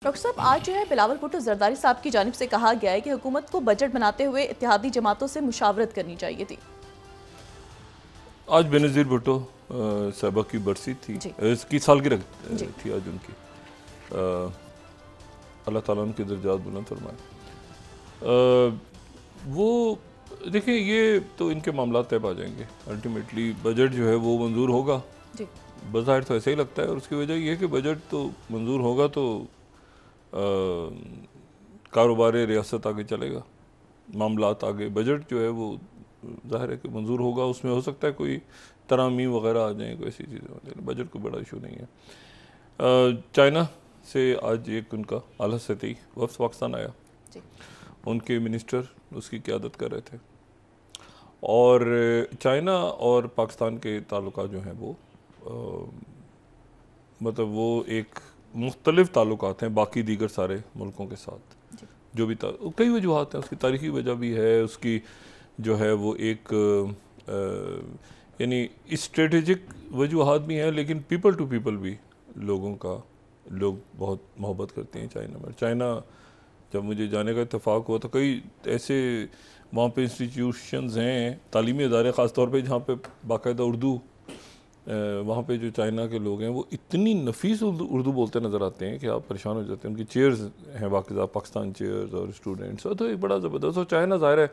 Doctor साहब, आज जो है बिलावल भुट्टो जरदारी साहब की जानिब से कहा गया है कि हुकूमत को बजट बनाते हुए इत्तेहादी जमातों से मुशावरत करनी चाहिए थी। आज बेनज़ीर भुट्टो साहबा की बरसी थी, इसकी सालगिरह थी आज उनकी। अल्लाह ताला उनके दर्जात बुलंद फरमाए। वो देखें, ये तो इनके मामला तय पा जाएंगे। अल्टीमेटली बजट जो है वो मंजूर होगा, बज़ाहिर तो ऐसा ही लगता है, और उसकी वजह यह है कि बजट तो मंजूर होगा तो कारोबार रियासत आगे चलेगा, मामलात आगे। बजट जो है वो ज़ाहिर है कि मंजूर होगा, उसमें हो सकता है कोई तरामी वगैरह आ जाए, कोई ऐसी चीज़ें हो जाए, बजट को बड़ा इशू नहीं है। चाइना से आज एक उनका आला सतही वफ़द पाकिस्तान आया, उनके मिनिस्टर उसकी क़यादत कर रहे थे, और चाइना और पाकिस्तान के ताल्लुकात जो हैं वो मतलब वो एक मुख्तलिफ ताल्लुकात हैं बाकी दीगर सारे मुल्कों के साथ। जो भी कई वजूहात हैं, उसकी तारीख़ी वजह भी है, उसकी जो है वो एक यानी स्ट्रेटेजिक वजूहात भी हैं, लेकिन पीपल टू पीपल भी लोग बहुत मोहब्बत करते हैं चाइना में। चाइना जब मुझे जाने का इत्तेफाक हुआ तो कई ऐसे वहाँ पे इंस्टीट्यूशंस हैं, तालीमी इदारे ख़ास तौर पे, जहाँ पे बाकायदा उर्दू, वहाँ पे जो चाइना के लोग हैं वो इतनी नफीस उर्दू बोलते नज़र आते हैं कि आप परेशान हो जाते हैं। उनकी चेयर्स हैं बाकायदा पाकिस्तान चेयर्स और स्टूडेंट्स, तो एक बड़ा ज़बरदस्त। और चाइना ज़ाहिर है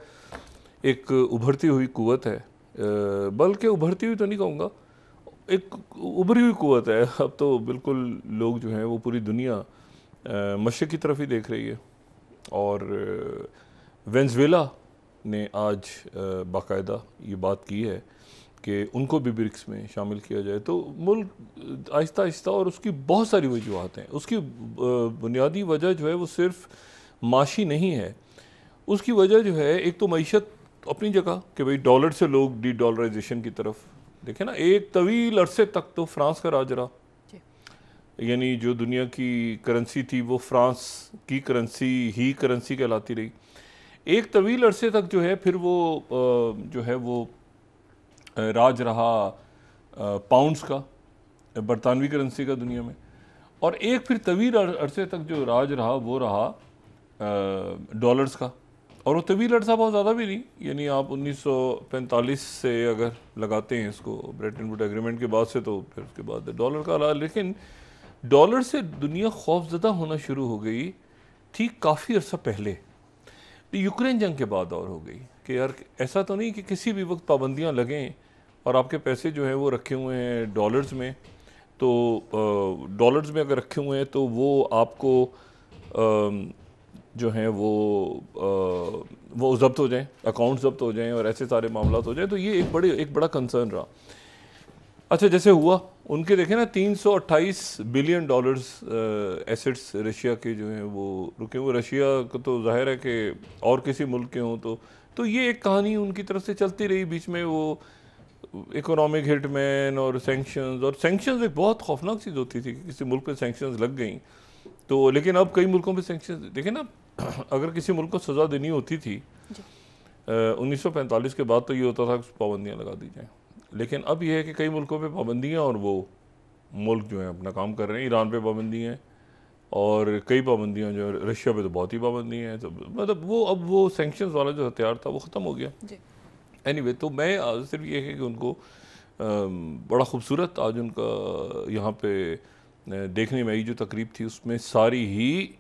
एक उभरती हुई कुव्वत है, बल्कि उभरती हुई तो नहीं कहूँगा, एक उभरी हुई कुव्वत है। अब तो बिल्कुल लोग जो हैं वो पूरी दुनिया मशरिक़ की तरफ ही देख रही है। और वेनेज़ुएला ने आज बाकायदा ये बात की है कि उनको भी ब्रिक्स में शामिल किया जाए। तो मुल्क आहिस्ता आहिस्ता, और उसकी बहुत सारी वजूहात हैं। उसकी बुनियादी वजह जो है वो सिर्फ माशी नहीं है, उसकी वजह जो है एक तो मईशत अपनी जगह कि भाई डॉलर से लोग डी डॉलराइजेशन की तरफ देखें ना। एक तवील अरसे तक तो फ्रांस का राज रहा, यानी जो दुनिया की करेंसी थी वो फ्रांस की करेंसी कहलाती रही एक तवील अरसे तक। जो है फिर वो जो है वो राज रहा पाउंड्स का, बरतानवी करेंसी का दुनिया में। और एक फिर तवील अरसे तक जो राज रहा वो रहा डॉलर्स का। और वो तवील अरसा बहुत ज़्यादा भी नहीं, यानी आप 1945 से अगर लगाते हैं इसको, ब्रेटन वुड एग्रीमेंट के बाद से, तो फिर उसके बाद डॉलर का रहा। लेकिन डॉलर से दुनिया खौफजदा होना शुरू हो गई थी काफ़ी अर्सा पहले, यूक्रेन जंग के बाद और हो गई कि यार ऐसा तो नहीं कि किसी भी वक्त पाबंदियां लगें और आपके पैसे जो हैं वो रखे हुए हैं डॉलर्स में, तो डॉलर्स में अगर रखे हुए हैं तो वो आपको जो हैं वो जब्त हो जाएं, अकाउंट जब्त हो जाएं और ऐसे सारे मामला हो जाएं। तो ये एक बड़ा कंसर्न रहा। अच्छा, जैसे हुआ उनके देखें ना, 328 बिलियन डॉलर्स एसेट्स रशिया के जो हैं वो रुके हुए। रशिया को तो जाहिर है कि और किसी मुल्क के हों तो ये एक कहानी उनकी तरफ से चलती रही। बीच में वो इकोनॉमिक हिटमैन और सैंक्शंस एक बहुत खौफनाक चीज़ होती थी कि किसी मुल्क पे सैंक्शंस लग गई तो। लेकिन अब कई मुल्कों पे सैंक्शंस देखें ना, अगर किसी मुल्क को सज़ा देनी होती थी 1945 के बाद तो ये होता था कि पाबंदियाँ लगा दी जाएँ। लेकिन अब यह है कि कई मुल्कों पे पाबंदियाँ और वो मुल्क जो है अपना काम कर रहे हैं। ईरान पे पाबंदी हैं और कई पाबंदियाँ जो है, रशिया पे तो बहुत ही पाबंदी हैं। तो मतलब वो अब वो सैंक्शंस वाला जो हथियार था वो ख़त्म हो गया। एनीवे, तो मैं सिर्फ ये है कि उनको बड़ा खूबसूरत आज उनका यहाँ पे देखने में आई जो तकरीब थी, उसमें सारी ही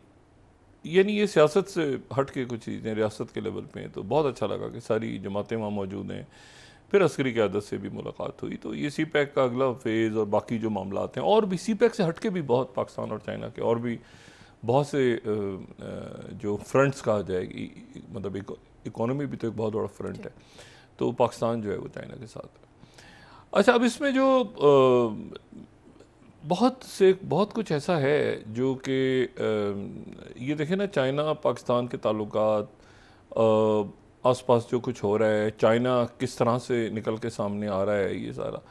यानी ये सियासत से हट के कुछ चीज़ें रियासत के लेवल पे हैं। तो बहुत अच्छा लगा कि सारी जमातें वहाँ मौजूद हैं। फिर अस्करी क़यादत से भी मुलाकात हुई। तो ये सी पैक का अगला फेज़ और बाकी जो मामलात हैं, और भी सी पैक से हट के भी बहुत पाकिस्तान और चाइना के और भी बहुत से जो फ्रंट्स कहा जाएगी, मतलब इकोनॉमी भी तो एक बहुत बड़ा फ्रंट है। तो पाकिस्तान जो है वो चाइना के साथ है। अच्छा, अब इसमें जो बहुत कुछ ऐसा है जो कि ये देखें ना, चाइना पाकिस्तान के ताल्लुकात, आसपास जो कुछ हो रहा है, चाइना किस तरह से निकल के सामने आ रहा है, ये सारा।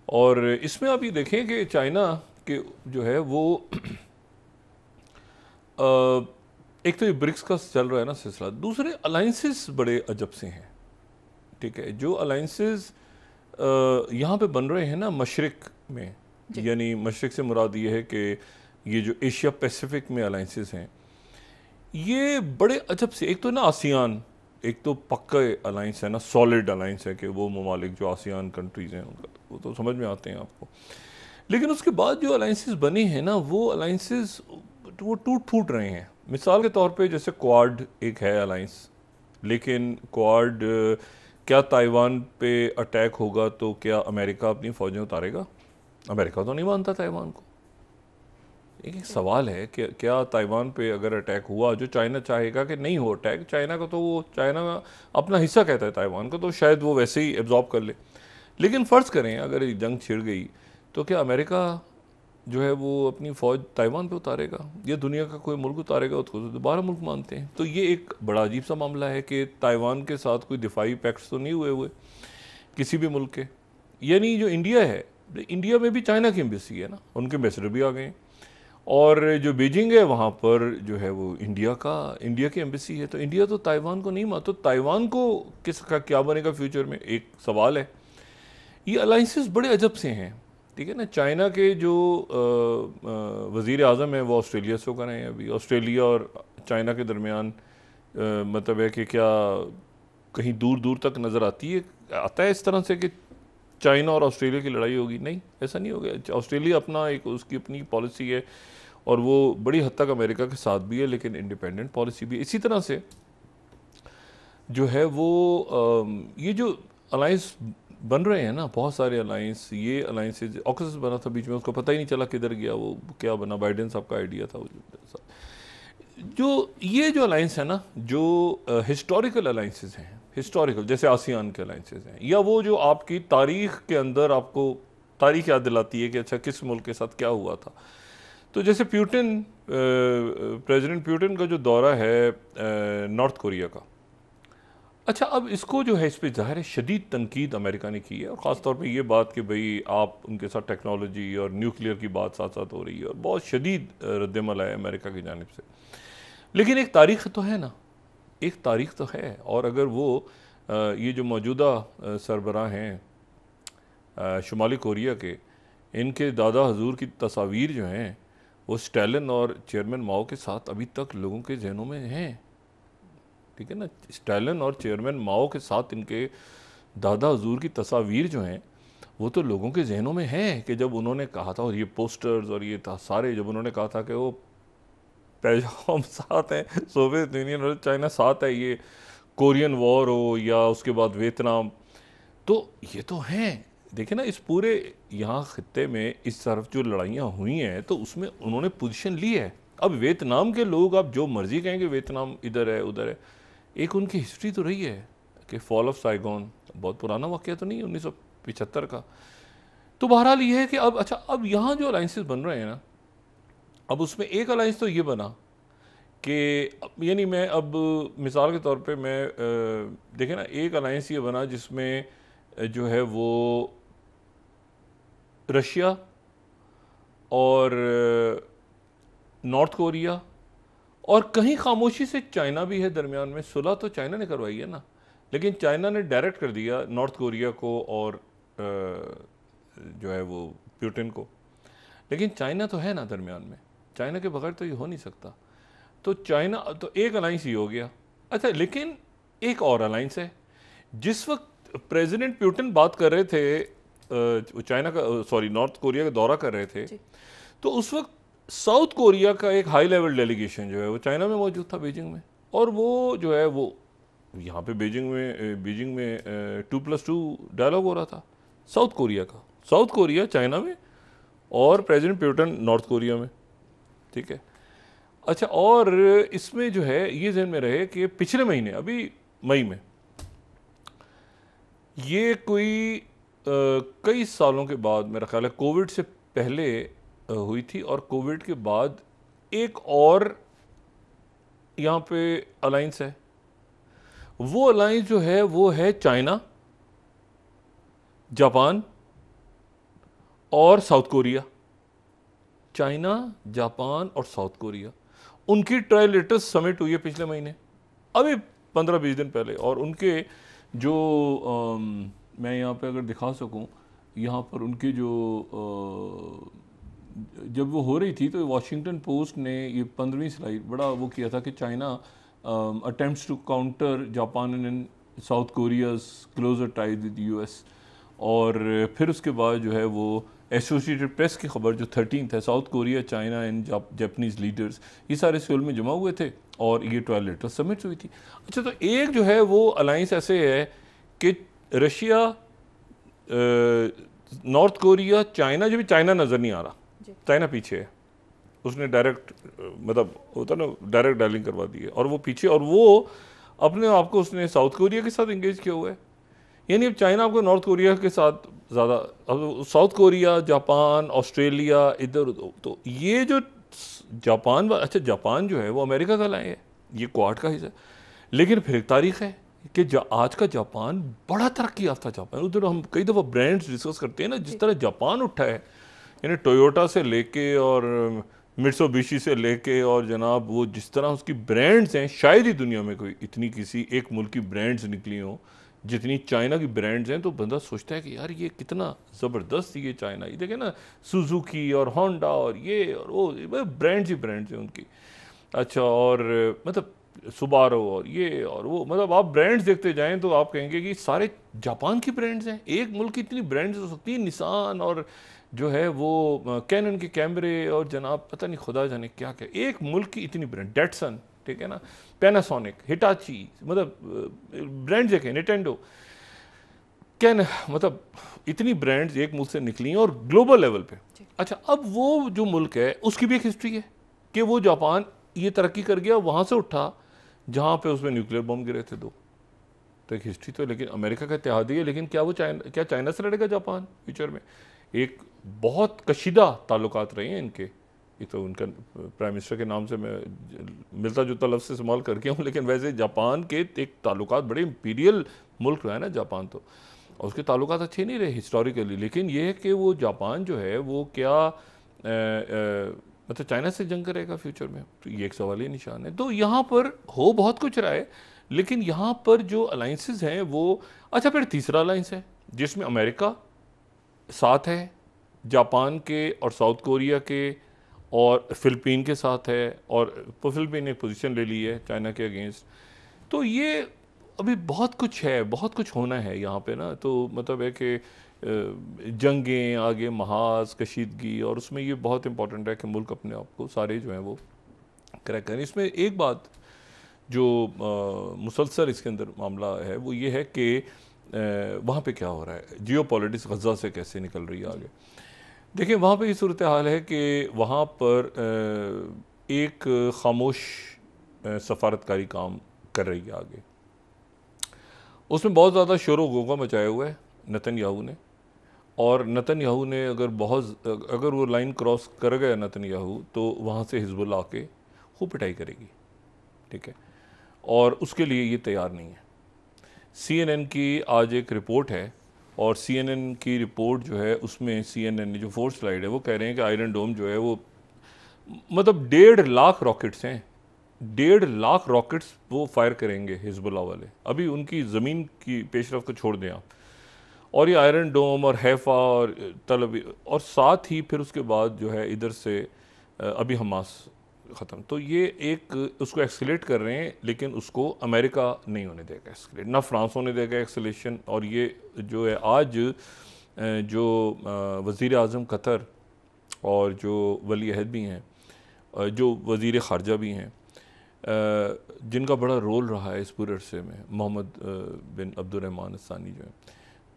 और इसमें आप ये देखें कि चाइना के जो है वो एक तो ये ब्रिक्स का चल रहा है ना सिलसिला, दूसरे अलाइंसेस बड़े अजब से हैं। ठीक है, जो अलाइंसेस यहाँ पे बन रहे हैं ना मशरिक में, यानी मशरिक से मुराद ये है कि ये जो एशिया पैसिफिक में अलाइंसेस हैं, ये बड़े अजब से, एक तो ना आसियान, एक तो पक्का अलाइंस है ना, सॉलिड अलाइंस है कि वो ममालिक जो आसियान कंट्रीज़ हैं उनका वो तो समझ में आते हैं आपको। लेकिन उसके बाद जो अलाइंसेस बने हैं ना, वो अलाइंसेस वो टूट फूट रहे हैं। मिसाल के तौर पे जैसे क्वाड एक है अलाइंस, लेकिन क्वाड क्या ताइवान पे अटैक होगा तो क्या अमेरिका अपनी फ़ौजें उतारेगा? अमेरिका तो नहीं मानता ताइवान को। एक सवाल है कि क्या ताइवान पे अगर अटैक हुआ, जो चाइना चाहेगा कि नहीं हो अटैक, चाइना का तो वो, चाइना अपना हिस्सा कहता है ताइवान का, तो शायद वो वैसे ही एब्जॉर्ब कर ले। लेकिन फ़र्ज़ करें अगर एक जंग छिड़ गई तो क्या अमेरिका जो है वो अपनी फ़ौज ताइवान पे उतारेगा या दुनिया का कोई मुल्क उतारेगा? उसको तो दोबारा मुल्क मानते हैं। तो ये एक बड़ा अजीब सा मामला है कि ताइवान के साथ कोई दिफाई पैक्ट्स तो नहीं हुए किसी भी मुल्क के। यानी जो इंडिया है, इंडिया में भी चाइना की एम्बेसी है ना, उनके एम्बेसडर भी आ गए हैं, और जो बीजिंग है वहाँ पर जो है वो इंडिया की एम्बेसी है। तो इंडिया तो ताइवान को नहीं मानता, तो ताइवान को किसका क्या बनेगा फ्यूचर में, एक सवाल है। ये अलाइंसेस बड़े अजब से हैं, ठीक है ना। चाइना के जो वज़ीर आज़म है वो ऑस्ट्रेलिया से होकर आए हैं अभी। ऑस्ट्रेलिया और चाइना के दरमियान मतलब है कि क्या कहीं दूर दूर तक नज़र आता है इस तरह से कि चाइना और ऑस्ट्रेलिया की लड़ाई होगी? नहीं, ऐसा नहीं होगा। ऑस्ट्रेलिया अपना एक उसकी अपनी पॉलिसी है और वो बड़ी हद तक अमेरिका के साथ भी है, लेकिन इंडिपेंडेंट पॉलिसी भी है। इसी तरह से जो है वो ये जो अलायंस बन रहे हैं ना, बहुत सारे अलायंस, ये अलायंसेज, ऑक्सस बना था बीच में, उसको पता ही नहीं चला किधर गया, वो क्या बना, बाइडेन साहब का आइडिया था। जो ये जो अलायंस है ना, जो हिस्टोरिकल अलायंसेज हैं, हिस्टोरिकल जैसे आसियान के अलायंसेज हैं, या वो जो आपकी तारीख के अंदर आपको तारीख याद दिलाती है कि अच्छा किस मुल्क के साथ क्या हुआ था। तो जैसे प्यूटिन, प्रेसिडेंट प्यूटिन का जो दौरा है नॉर्थ कोरिया का, अच्छा अब इसको जो है, इस पर ज़ाहिर है शदीद तनकीद अमेरिका ने की है, और ख़ास तौर पे ये बात कि भाई आप उनके साथ टेक्नोलॉजी और न्यूक्लियर की बात साथ साथ हो रही है, और बहुत शदीद रद्दमल है अमेरिका की जानिब से। लेकिन एक तारीख़ तो है ना, एक तारीख़ तो है। और अगर वो ये जो मौजूदा सरबराह हैं शुमाली कोरिया के, इनके दादा हजूर की तस्वीर जो हैं वो स्टालिन और चेयरमैन माओ के साथ अभी तक लोगों के जहनों में हैं, ठीक है ना। स्टालिन और चेयरमैन माओ के साथ इनके दादा हजूर की तस्वीर जो हैं वो तो लोगों के जहनों में हैं कि जब उन्होंने कहा था, और ये पोस्टर्स और ये था सारे, जब उन्होंने कहा था कि वो पैगाम साथ हैं, सोवियत यूनियन और चाइना साथ है, ये कोरियन वॉर हो या उसके बाद वियतनाम, तो ये तो हैं। देखें ना, इस पूरे यहाँ खत्ते में इस तरफ जो लड़ाइयाँ हुई हैं तो उसमें उन्होंने पोजीशन ली है। अब वियतनाम के लोग, आप जो मर्जी कहेंगे वियतनाम इधर है उधर है, एक उनकी हिस्ट्री तो रही है कि फॉल ऑफ साइगोन, बहुत पुराना वाक़या तो नहीं, 1975 का। तो बहरहाल ये है कि अब अच्छा, अब यहाँ जो अलाइंसेस बन रहे हैं ना, अब उसमें एक अलाइंस तो ये बना कि यानी मैं अब मिसाल के तौर पे मैं देखें ना, एक अलाइंस ये बना जिसमें जो है वो रशिया और नॉर्थ कोरिया और कहीं खामोशी से चाइना भी है दरमियान में। सुलह तो चाइना ने करवाई है ना, लेकिन चाइना ने डायरेक्ट कर दिया नॉर्थ कोरिया को और जो है वो प्यूटिन को। लेकिन चाइना तो है ना दरमियान में, चाइना के बगैर तो ये हो नहीं सकता। तो चाइना, तो एक अलाइंस ही हो गया। अच्छा, लेकिन एक और अलाइंस है। जिस वक्त प्रेसिडेंट प्यूटिन बात कर रहे थे, चाइना का, सॉरी, नॉर्थ कोरिया का दौरा कर रहे थे, तो उस वक्त साउथ कोरिया का एक हाई लेवल डेलीगेशन जो है वो चाइना में मौजूद था, बीजिंग में। और वो जो है वो यहाँ पे बीजिंग में 2+2 डायलॉग हो रहा था साउथ कोरिया का, साउथ कोरिया चाइना में और प्रेसिडेंट प्यूटिन नॉर्थ कोरिया में, ठीक है। अच्छा, और इसमें जो है ये ज़हन में रहे कि पिछले महीने, अभी मई में, ये कोई कई सालों के बाद, मेरा ख्याल है कोविड से पहले हुई थी, और कोविड के बाद एक और यहाँ पे अलाइंस है। वो अलाइंस जो है वो है चाइना, जापान और साउथ कोरिया। चाइना, जापान और साउथ कोरिया, उनकी ट्राइलेटरस समिट हुई है पिछले महीने, अभी 15-20 दिन पहले। और उनके जो मैं यहाँ पे अगर दिखा सकूँ, यहाँ पर उनके जो जब वो हो रही थी तो वॉशिंगटन पोस्ट ने ये 15वीं स्लाइड बड़ा वो किया था कि China attempts to counter Japan and South Korea's closer ties with US. और फिर उसके बाद जो है वो एसोसिएटेड प्रेस की खबर जो 13 है, south Korea China and Japanese leaders ये सारे सियोल में जमा हुए थे और ये 12 लेटर समिट हुई थी। अच्छा, तो एक जो है वो अलाइंस ऐसे है कि रशिया, नॉर्थ कोरिया, चाइना, जो भी चाइना नज़र नहीं आ रहा, चाइना पीछे है, उसने डायरेक्ट मतलब होता ना डायरेक्ट डायलिंग करवा दी है और वो पीछे, और वो अपने आप को उसने साउथ कोरिया के साथ इंगेज किया हुआ है। यानी अब चाइना आपको नॉर्थ कोरिया के साथ ज़्यादा, अब साउथ कोरिया, जापान, ऑस्ट्रेलिया इधर, तो ये जो जापान, अच्छा जापान जो है वो अमेरिका का लाए है, ये क्वाड का हिस्सा है। लेकिन फिर एक तारीख है कि आज का जापान बड़ा तरक्की याफ्ता जापान, उधर हम कई दफ़ा ब्रांड्स डिस्कस करते हैं ना, जिस तरह जापान उठा है, यानी टोयोटा से लेके और मित्सुबिशी से लेके और जनाब वो जिस तरह उसकी ब्रांड्स हैं, शायद ही दुनिया में कोई इतनी किसी एक मुल्क की ब्रांड्स निकली हों जितनी चाइना की ब्रांड्स हैं। तो बंदा सोचता है कि यार ये कितना ज़बरदस्त ये चाइना, ये देखे ना सुजुकी और होंडा और ये और वो ब्रांड्स ही ब्रांड्स हैं उनकी। अच्छा, और मतलब सुबारो और ये और वो, मतलब आप ब्रांड्स देखते जाएं तो आप कहेंगे कि सारे जापान की ब्रांड्स हैं। एक मुल्क की इतनी ब्रांड्स हो सकती है, निसान और जो है वो कैनन के कैमरे और जनाब पता नहीं खुदा जाने क्या क्या, एक मुल्क की इतनी ब्रांड, डेटसन, ठीक है ना, पैनासोनिक, हिटाची, मतलब ब्रांड्स देखें, निटेंडो, कैन, मतलब इतनी ब्रांड्स एक मुल्क से निकली हैं और ग्लोबल लेवल पे। अच्छा, अब वो जो मुल्क है उसकी भी एक हिस्ट्री है कि वो जापान ये तरक्की कर गया, वहाँ से उठा जहाँ पे उसमें न्यूक्लियर बम गिरे थे 2, तो एक हिस्ट्री तो, लेकिन अमेरिका का इत्तेहादी है, लेकिन क्या चाइना से लड़ेगा जापान फ्यूचर में? एक बहुत कशीदा ताल्लुकात रहे हैं इनके। एक तो उनका प्राइम मिनिस्टर के नाम से मैं मिलता जुलता लफ्ज़ इस्तेमाल करके हूँ, लेकिन वैसे जापान के एक ताल्लुकात, बड़े इंपीरियल मुल्क रहा है ना जापान, तो और उसके ताल्लुकात अच्छे नहीं रहे हिस्टोरिकली। लेकिन ये है कि वो जापान जो है वो क्या मतलब चाइना से जंग करेगा फ्यूचर में, तो ये एक सवाल ही निशान है। तो यहाँ पर हो बहुत कुछ रहा है, लेकिन यहाँ पर जो अलाइंसेस हैं वो, अच्छा फिर तीसरा अलाइंस है जिसमें अमेरिका साथ है, जापान के और साउथ कोरिया के और फ़िलिपीन के साथ है, और फ़िलिपीन ने पोजीशन ले ली है चाइना के अगेंस्ट। तो ये अभी बहुत कुछ है, बहुत कुछ होना है यहाँ पे ना। तो मतलब है कि जंगें आगे, महाज, कशीदगी, और उसमें ये बहुत इंपॉर्टेंट है कि मुल्क अपने आप को सारे जो हैं वो क्रैक करें। इसमें एक बात जो मुसलसल इसके अंदर मामला है वो ये है कि वहाँ पे क्या हो रहा है, जियो पॉलिटिक्स गज़ा से कैसे निकल रही है आगे। देखिए वहाँ पे ये सूरत हाल है कि वहाँ पर एक खामोश सफारतकारी काम कर रही है आगे, उसमें बहुत ज़्यादा शोर गोगा मचाया हुआ है नेतन्याहू ने। और नेतन्याहू ने अगर वो लाइन क्रॉस कर गया नेतन्याहू, तो वहाँ से हिजबुल्लाह आके खूब पिटाई करेगी, ठीक है, और उसके लिए ये तैयार नहीं है। CNN की आज एक रिपोर्ट है, और CNN की रिपोर्ट जो है उसमें CNN ने जो 4th स्लाइड है वो कह रहे हैं कि आयरन डोम जो है वो मतलब 1.5 लाख रॉकेट्स हैं, 1.5 लाख रॉकेट्स वो फायर करेंगे हिजबुल्लाह वाले। अभी उनकी ज़मीन की पेशरफ्त को छोड़ दें आप, और ये आयरन डोम और हैफा और तलब, और साथ ही फिर उसके बाद जो है इधर से अभी हमास ख़त्म। तो ये एक उसको एक्सलेट कर रहे हैं, लेकिन उसको अमेरिका नहीं होने देगा एक्सलेट, ना फ्रांस होने देगा एक्सलेशन। और ये जो है आज जो वज़ीर आज़म कतर और जो वली अहद भी हैं, जो वज़ीर ख़ारजा भी हैं, जिनका बड़ा रोल रहा है इस पूरे अरसे में, मोहम्मद बिन अब्दुर्रहमान अल-सानी जो है,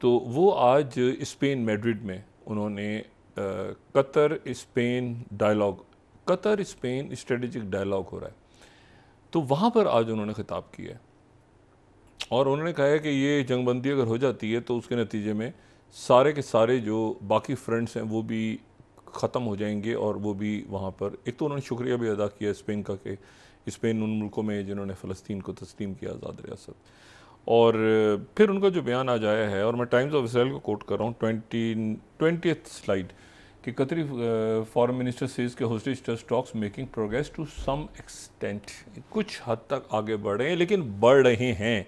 तो वो आज स्पेन मैड्रिड में उन्होंने Qatar Spain dialogue, Qatar Spain strategic dialogue हो रहा है, तो वहाँ पर आज उन्होंने खिताब किया है। और उन्होंने कहा है कि ये जंगबंदी अगर हो जाती है तो उसके नतीजे में सारे के सारे जो बाकी फ्रंट्स हैं वो भी ख़त्म हो जाएंगे, और वो भी वहाँ पर, एक तो उन्होंने शुक्रिया भी अदा किया स्पेन का कि स्पेन उन मुल्कों में जिन्होंने फ़लस्तीन को तस्लीम किया आज़ाद रियासत। और फिर उनका जो बयान आज आया है, और मैं टाइम्स ऑफ इसराइल को कोट कर रहा हूँ, 20th स्लाइड, कि कतरी फॉरेन मिनिस्टर सेज के hostage trust talks making progress to some extent, कुछ हद तक आगे बढ़ रहे हैं, लेकिन बढ़ रहे हैं।